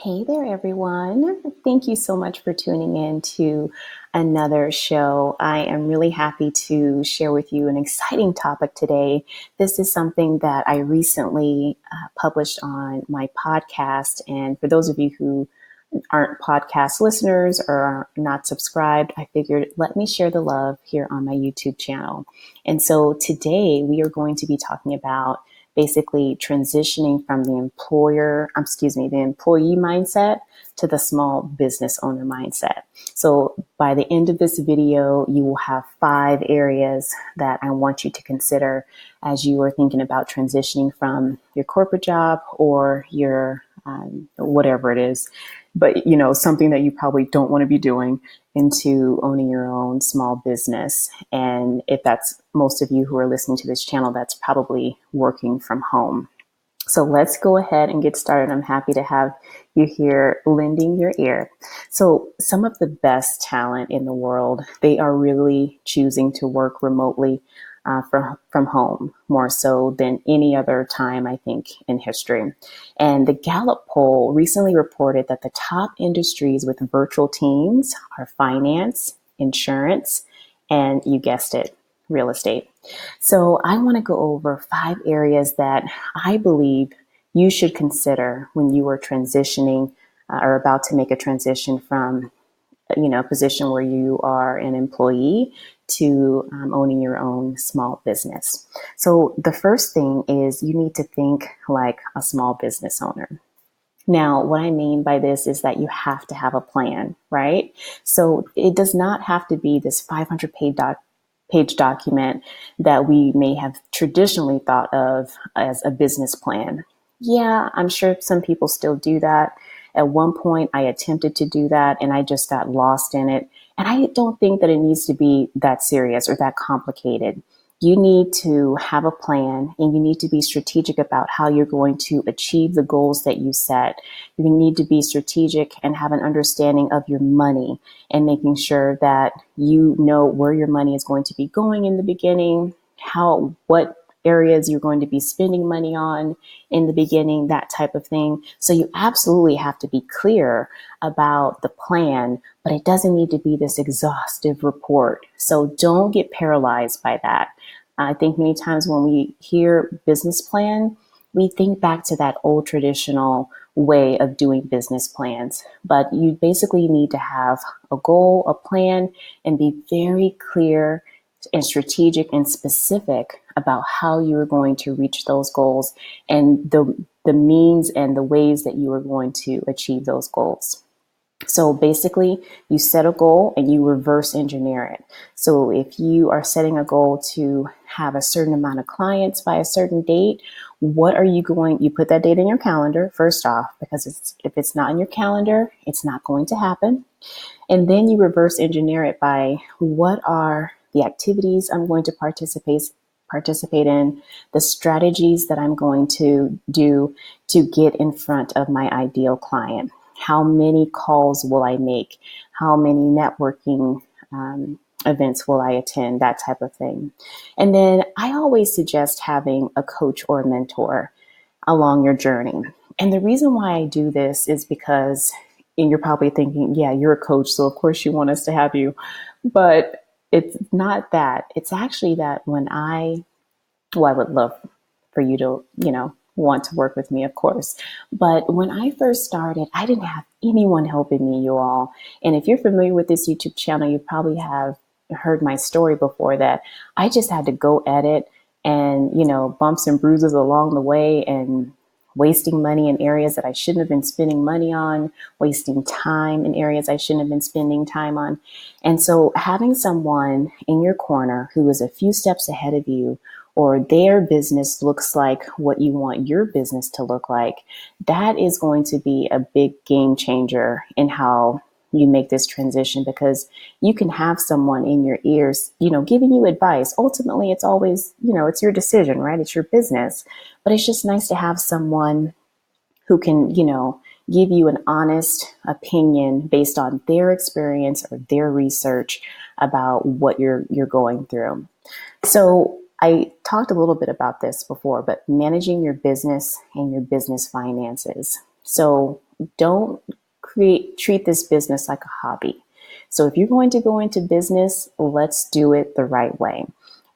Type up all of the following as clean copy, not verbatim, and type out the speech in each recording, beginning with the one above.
Hey there, everyone. Thank you so much for tuning in to another show. I am really happy to share with you an exciting topic today. This is something that I recently published on my podcast. And for those of you who aren't podcast listeners or are not subscribed, I figured let me share the love here on my YouTube channel. And so today we are going to be talking about basically transitioning from the employee mindset to the small business owner mindset. So by the end of this video, you will have 5 areas that I want you to consider as you are thinking about transitioning from your corporate job or your whatever it is, but something that you probably don't want to be doing into owning your own small business. And if that's most of you who are listening to this channel, that's probably working from home. So let's go ahead and get started. I'm happy to have you here lending your ear. So some of the best talent in the world, they are really choosing to work remotely from home more so than any other time, I think, in history. And the Gallup poll recently reported that the top industries with virtual teams are finance, insurance, and you guessed it, real estate. So I want to go over 5 areas that I believe you should consider when you are transitioning or about to make a transition from a position where you are an employee to owning your own small business. So the first thing is you need to think like a small business owner. Now, what I mean by this is that you have to have a plan, right? So it does not have to be this 500-page document that we may have traditionally thought of as a business plan. Yeah, I'm sure some people still do that. At one point, I attempted to do that and I just got lost in it. And I don't think that it needs to be that serious or that complicated. You need to have a plan and you need to be strategic about how you're going to achieve the goals that you set. You need to be strategic and have an understanding of your money and making sure that you know where your money is going to be going in the beginning, what areas you're going to be spending money on in the beginning, that type of thing. So you absolutely have to be clear about the plan, but it doesn't need to be this exhaustive report. So don't get paralyzed by that. I think many times when we hear business plan, we think back to that old traditional way of doing business plans. But you basically need to have a goal, a plan, and be very clear and strategic and specific about how you are going to reach those goals and the means and the ways that you are going to achieve those goals. So basically, you set a goal and you reverse engineer it. So if you are setting a goal to have a certain amount of clients by a certain date, you put that date in your calendar first off, because if it's not in your calendar, it's not going to happen. And then you reverse engineer it by what are the activities I'm going to participate in, the strategies that I'm going to do to get in front of my ideal client. How many calls will I make? How many networking events will I attend? That type of thing. And then I always suggest having a coach or a mentor along your journey. And the reason why I do this is because, and you're probably thinking, yeah, you're a coach, so of course you want us to have you. But it's not that. It's actually that I would love for you to, want to work with me, of course. But when I first started, I didn't have anyone helping me, you all. And if you're familiar with this YouTube channel, you probably have heard my story before that. I just had to go at it and, bumps and bruises along the way and wasting money in areas that I shouldn't have been spending money on, wasting time in areas I shouldn't have been spending time on. And so having someone in your corner who is a few steps ahead of you, or their business looks like what you want your business to look like, that is going to be a big game changer in how you make this transition, because you can have someone in your ears, giving you advice. Ultimately, it's always, it's your decision, right? It's your business. But it's just nice to have someone who can, give you an honest opinion based on their experience or their research about what you're going through. So I talked a little bit about this before, but managing your business and your business finances. So don't treat this business like a hobby. So if you're going to go into business, let's do it the right way.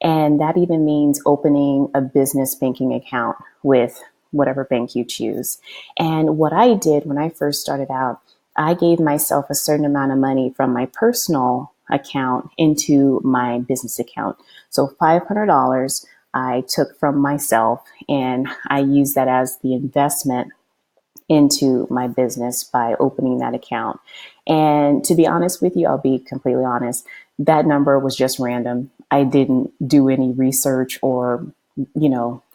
And that even means opening a business banking account with whatever bank you choose. And what I did when I first started out, I gave myself a certain amount of money from my personal account into my business account. So $500 I took from myself and I used that as the investment into my business by opening that account. And to be honest with you, I'll be completely honest, that number was just random. I didn't do any research or,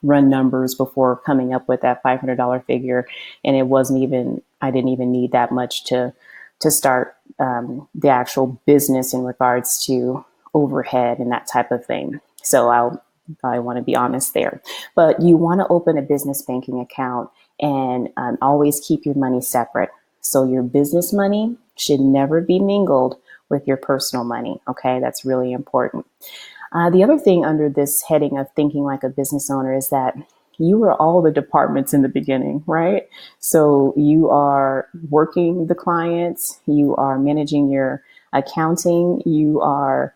run numbers before coming up with that $500 figure. And I didn't even need that much to start the actual business in regards to overhead and that type of thing. So I want to be honest there. But you want to open a business banking account and always keep your money separate. So your business money should never be mingled with your personal money. Okay, that's really important. The other thing under this heading of thinking like a business owner is that you are all the departments in the beginning, right? So you are working the clients, you are managing your accounting, you are,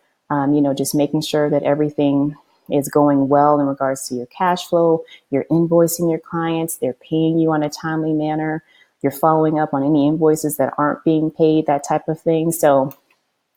just making sure that everything is going well in regards to your cash flow. You're invoicing your clients, they're paying you on a timely manner. You're following up on any invoices that aren't being paid, that type of thing. So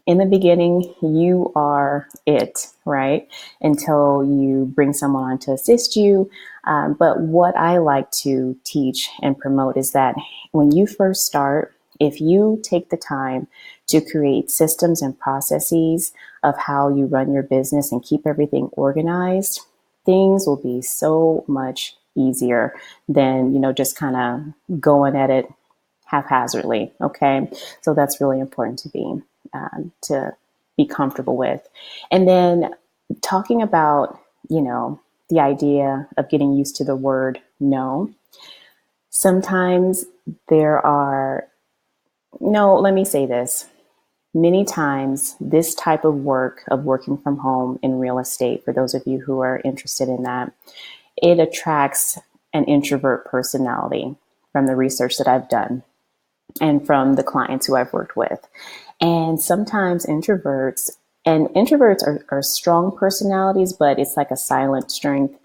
in the beginning, you are it, right? Until you bring someone on to assist you. But what I like to teach and promote is that when you first start, if you take the time to create systems and processes of how you run your business and keep everything organized, things will be so much easier than, just kind of going at it haphazardly. Okay. So that's really important to be comfortable with. And then talking about, the idea of getting used to the word no. Sometimes let me say this. Many times this type of work of working from home in real estate, for those of you who are interested in that, it attracts an introvert personality from the research that I've done and from the clients who I've worked with. And sometimes introverts are strong personalities, but it's like a silent strength.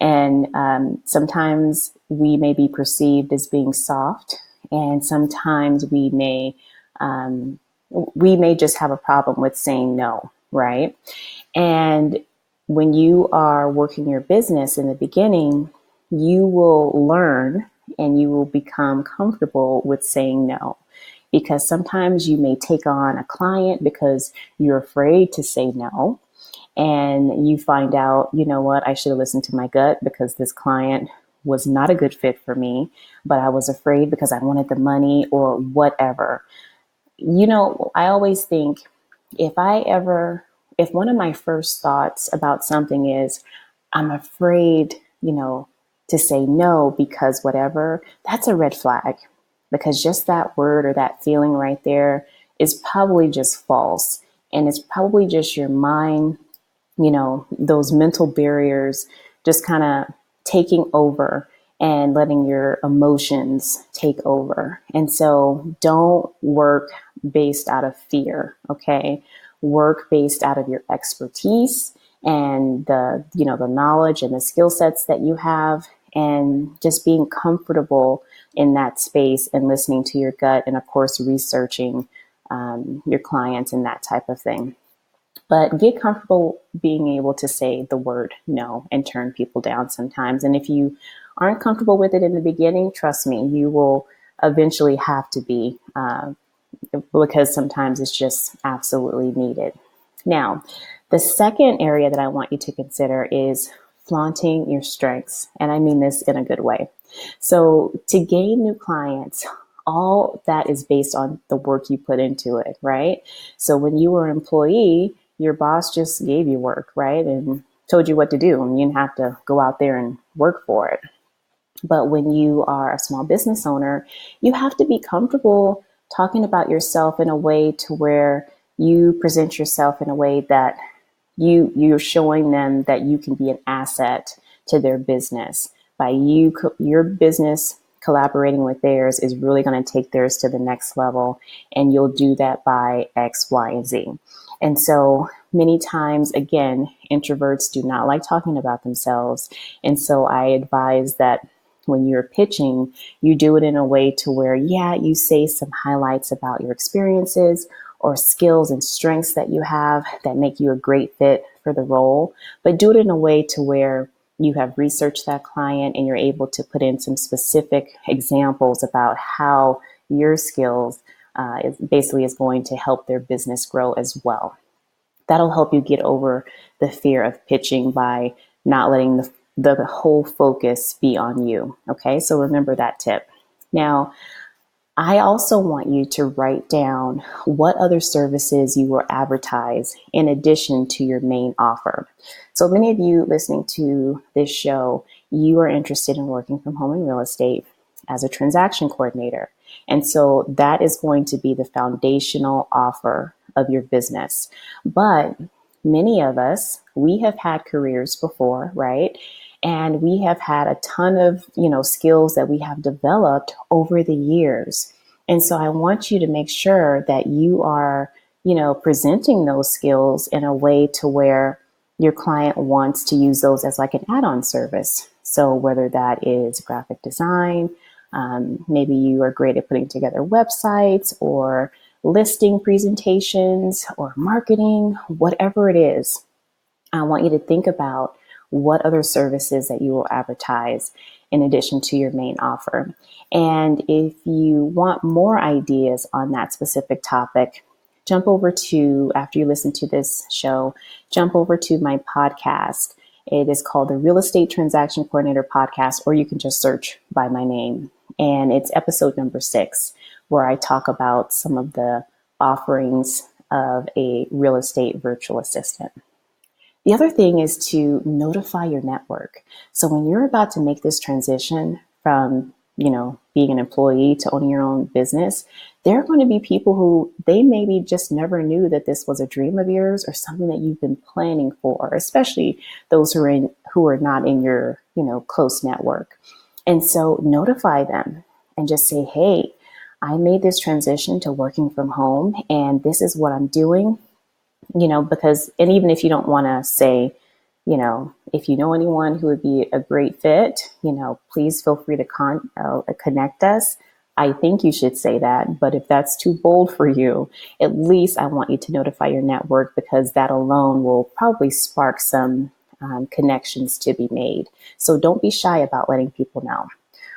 And sometimes we may be perceived as being soft, and sometimes we may just have a problem with saying no, right? And when you are working your business in the beginning, you will learn and you will become comfortable with saying no. Because sometimes you may take on a client because you're afraid to say no. And you find out, you know what, I should have listened to my gut because this client was not a good fit for me, but I was afraid because I wanted the money or whatever. I always think if one of my first thoughts about something is, I'm afraid, to say no because whatever, that's a red flag. Because just that word or that feeling right there is probably just false. And it's probably just your mind, those mental barriers just kind of taking over and letting your emotions take over. And so don't work based out of fear, okay? Work based out of your expertise and the knowledge and the skill sets that you have, and just being comfortable in that space and listening to your gut, and of course researching your clients and that type of thing. But get comfortable being able to say the word no and turn people down sometimes. And if you aren't comfortable with it in the beginning, trust me, you will eventually have to be, because sometimes it's just absolutely needed. Now, the second area that I want you to consider is flaunting your strengths. And I mean this in a good way. So to gain new clients, all that is based on the work you put into it, right? So when you were an employee, your boss just gave you work, right? And told you what to do, and you didn't have to go out there and work for it. But when you are a small business owner, you have to be comfortable talking about yourself in a way to where you present yourself in a way that you're showing them that you can be an asset to their business by your business collaborating with theirs is really going to take theirs to the next level. And you'll do that by X, Y, and Z. And so many times, again, introverts do not like talking about themselves. And so I advise that when you're pitching, you do it in a way to where, yeah, you say some highlights about your experiences or skills and strengths that you have that make you a great fit for the role, but do it in a way to where you have researched that client and you're able to put in some specific examples about how your skills is going to help their business grow as well. That'll help you get over the fear of pitching by not letting the whole focus be on you. Okay, so remember that tip. Now, I also want you to write down what other services you will advertise in addition to your main offer. So many of you listening to this show, you are interested in working from home in real estate as a transaction coordinator. And so that is going to be the foundational offer of your business. But many of us, we have had careers before, right? And we have had a ton of, skills that we have developed over the years. And so I want you to make sure that you are, presenting those skills in a way to where your client wants to use those as like an add-on service. So whether that is graphic design, maybe you are great at putting together websites or listing presentations or marketing, whatever it is, I want you to think about what other services that you will advertise in addition to your main offer. And if you want more ideas on that specific topic, jump over to, after you listen to this show, jump over to my podcast. It is called the Real Estate Transaction Coordinator Podcast, or you can just search by my name. And it's episode number 6, where I talk about some of the offerings of a real estate virtual assistant. The other thing is to notify your network. So when you're about to make this transition from, being an employee to owning your own business, there are going to be people who they maybe just never knew that this was a dream of yours or something that you've been planning for, especially those who are not in your, close network. And so notify them and just say, hey, I made this transition to working from home and this is what I'm doing. Because, and even if you don't want to say, if you know anyone who would be a great fit, please feel free to connect us. I think you should say that. But if that's too bold for you, at least I want you to notify your network, because that alone will probably spark some connections to be made. So don't be shy about letting people know.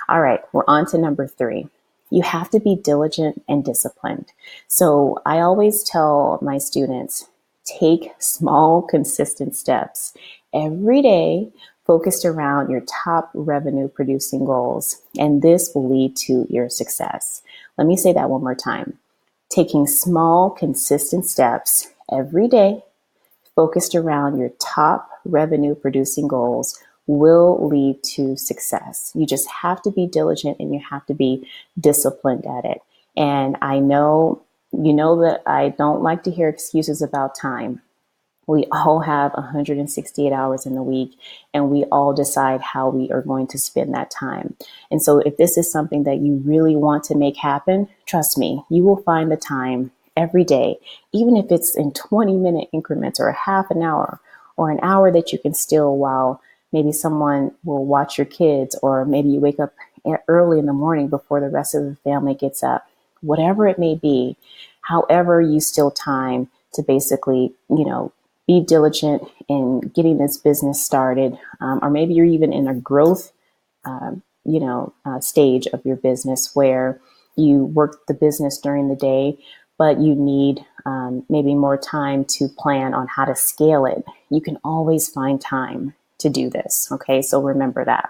All right, we're on to number 3. You have to be diligent and disciplined. So I always tell my students, take small, consistent steps every day focused around your top revenue producing goals, and this will lead to your success. Let me say that one more time. Taking small, consistent steps every day focused around your top revenue producing goals will lead to success. You just have to be diligent and you have to be disciplined at it. And I know, that I don't like to hear excuses about time. We all have 168 hours in the week, and we all decide how we are going to spend that time. And so if this is something that you really want to make happen, trust me, you will find the time every day, even if it's in 20-minute increments or a half an hour or an hour that you can steal while maybe someone will watch your kids, or maybe you wake up early in the morning before the rest of the family gets up. Whatever it may be, however you steal time to basically, be diligent in getting this business started, or maybe you're even in a growth, stage of your business where you work the business during the day, but you need maybe more time to plan on how to scale it. You can always find time to do this. Okay, so remember that.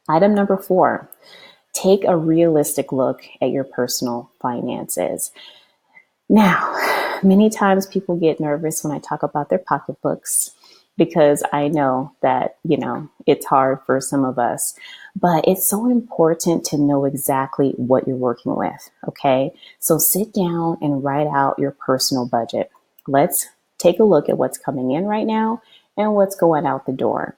Item number 4, take a realistic look at your personal finances. Now, many times people get nervous when I talk about their pocketbooks, because I know that, it's hard for some of us, but it's so important to know exactly what you're working with. Okay. So sit down and write out your personal budget. Let's take a look at what's coming in right now and what's going out the door.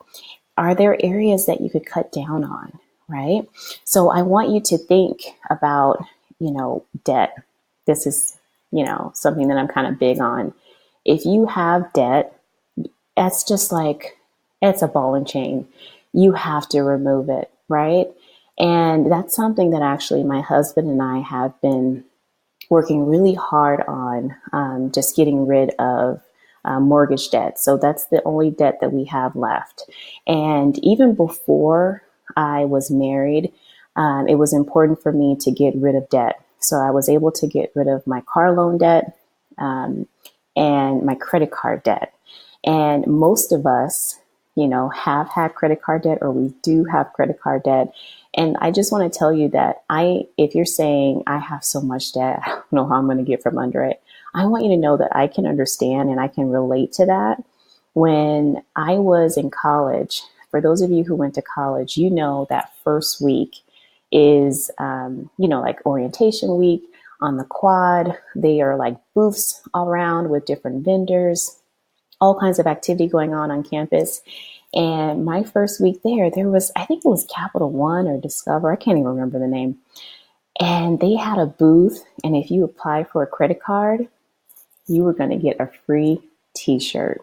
Are there areas that you could cut down on? right? So I want you to think about, debt. This is, something that I'm kind of big on. If you have debt, that's just like, it's a ball and chain. You have to remove it, right? And that's something that actually my husband and I have been working really hard on, just getting rid of mortgage debt. So that's the only debt that we have left. And even before I was married, it was important for me to get rid of debt. So I was able to get rid of my car loan debt, um, and my credit card debt. And most of us, have had credit card debt, or we do have credit card debt. And I just want to tell you that if you're saying I have so much debt, I don't know how I'm going to get from under it. I want you to know that I can understand and I can relate to that. When I was in college, for those of you who went to college, that first week is, like orientation week on the quad. They are like booths all around with different vendors, all kinds of activity going on campus. And my first week there was, I think it was Capital One or Discover, I can't even remember the name. And they had a booth, and if you applied for a credit card, you were going to get a free t-shirt.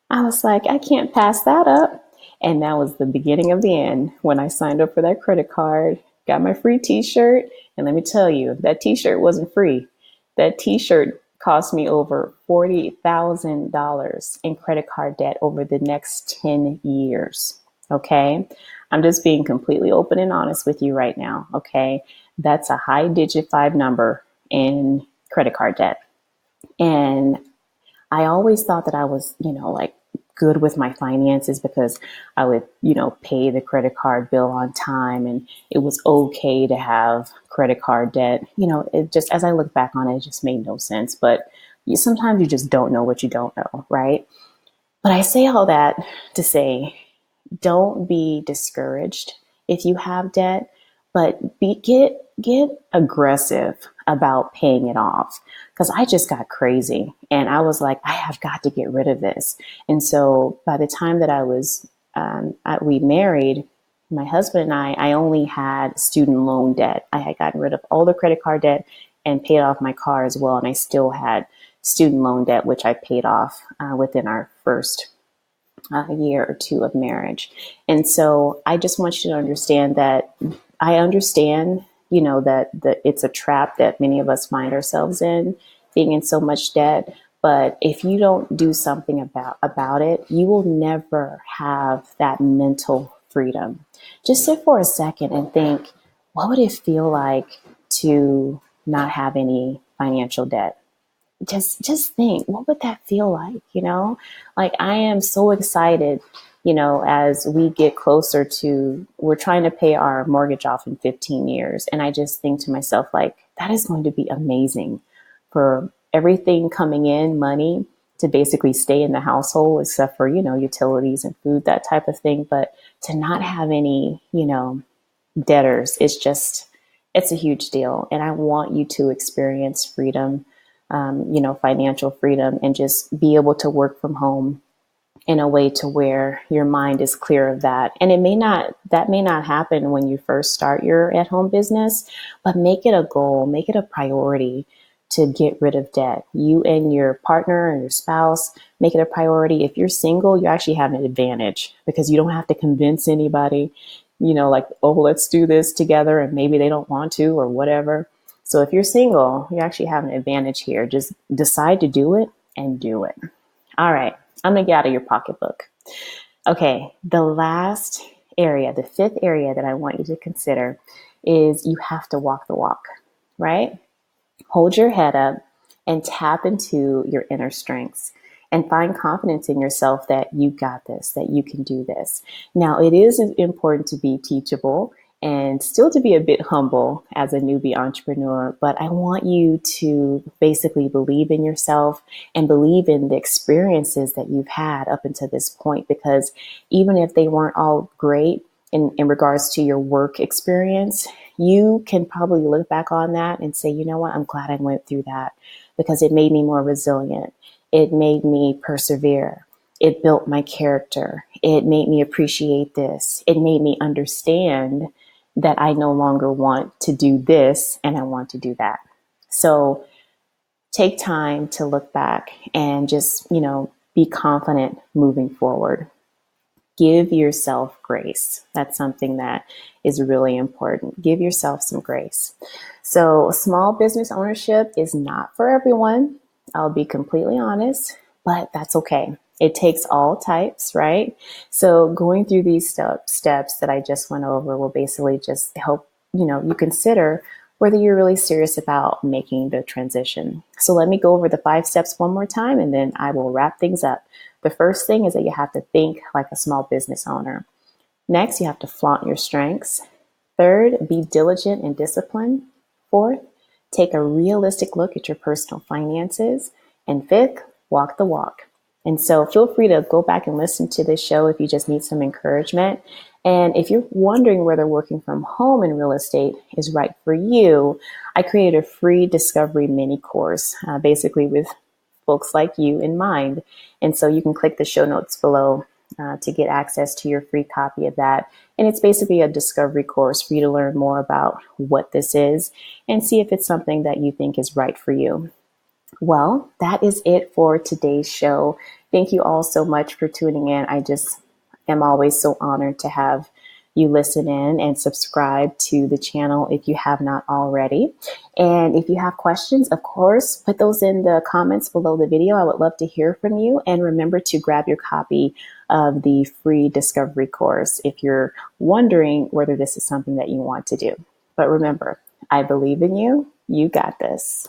I was like, I can't pass that up. And that was the beginning of the end when I signed up for that credit card, got my free t-shirt. And let me tell you, that t-shirt wasn't free. That t-shirt cost me over $40,000 in credit card debt over the next 10 years. Okay. I'm just being completely open and honest with you right now. Okay. That's a high digit five number in credit card debt. And I always thought that I was, like good with my finances because I would, pay the credit card bill on time, and it was okay to have credit card debt. It just, as I look back on it, it just made no sense. But sometimes you just don't know what you don't know, right? But I say all that to say, don't be discouraged if you have debt, but get aggressive about paying it off. Because I just got crazy, and I was like, I have got to get rid of this. And so by the time that we married, my husband and I only had student loan debt. I had gotten rid of all the credit card debt and paid off my car as well, and I still had student loan debt, which I paid off within our first a year or two of marriage. And so I just want you to understand that I understand, that it's a trap that many of us find ourselves in, being in so much debt. But if you don't do something about it, you will never have that mental freedom. Just sit for a second and think, what would it feel like to not have any financial debt? Just think, what would that feel like? Like, I am so excited, as we get closer to, we're trying to pay our mortgage off in 15 years, and I just think to myself, like, that is going to be amazing for everything coming in, money, to basically stay in the household except for, utilities and food, that type of thing. But to not have any, debtors, it's a huge deal. And I want you to experience freedom, financial freedom, and just be able to work from home in a way to where your mind is clear of that. And that may not happen when you first start your at home business, but make it a goal, make it a priority to get rid of debt. You and your partner and your spouse, make it a priority. If you're single, you actually have an advantage because you don't have to convince anybody, like, oh, let's do this together, and maybe they don't want to or whatever. So if you're single, you actually have an advantage here. Just decide to do it and do it. All right, I'm gonna get out of your pocketbook. Okay, the last area, the fifth area that I want you to consider is you have to walk the walk, right? Hold your head up and tap into your inner strengths and find confidence in yourself that you got this, that you can do this. Now, it is important to be teachable and still to be a bit humble as a newbie entrepreneur, but I want you to basically believe in yourself and believe in the experiences that you've had up until this point, because even if they weren't all great in regards to your work experience, you can probably look back on that and say, you know what, I'm glad I went through that because it made me more resilient. It made me persevere. It built my character. It made me appreciate this. It made me understand that I no longer want to do this and I want to do that. So take time to look back and just, be confident moving forward. Give yourself grace. That's something that is really important. Give yourself some grace. So, small business ownership is not for everyone. I'll be completely honest, but that's okay. It takes all types, right? So, going through these steps that I just went over will basically just help, you consider whether you're really serious about making the transition. So, let me go over the 5 steps one more time and then I will wrap things up. The first thing is that you have to think like a small business owner. Next, you have to flaunt your strengths. Third, be diligent and disciplined. Fourth, take a realistic look at your personal finances. And fifth, walk the walk. And so feel free to go back and listen to this show if you just need some encouragement. And if you're wondering whether working from home in real estate is right for you, I created a free discovery mini course, basically with folks like you in mind. And so you can click the show notes below to get access to your free copy of that. And it's basically a discovery course for you to learn more about what this is and see if it's something that you think is right for you. Well, that is it for today's show. Thank you all so much for tuning in. I just am always so honored to have you listen in and subscribe to the channel if you have not already. And if you have questions, of course, put those in the comments below the video. I would love to hear from you. And remember to grab your copy of the free discovery course if you're wondering whether this is something that you want to do. But remember, I believe in you. You got this.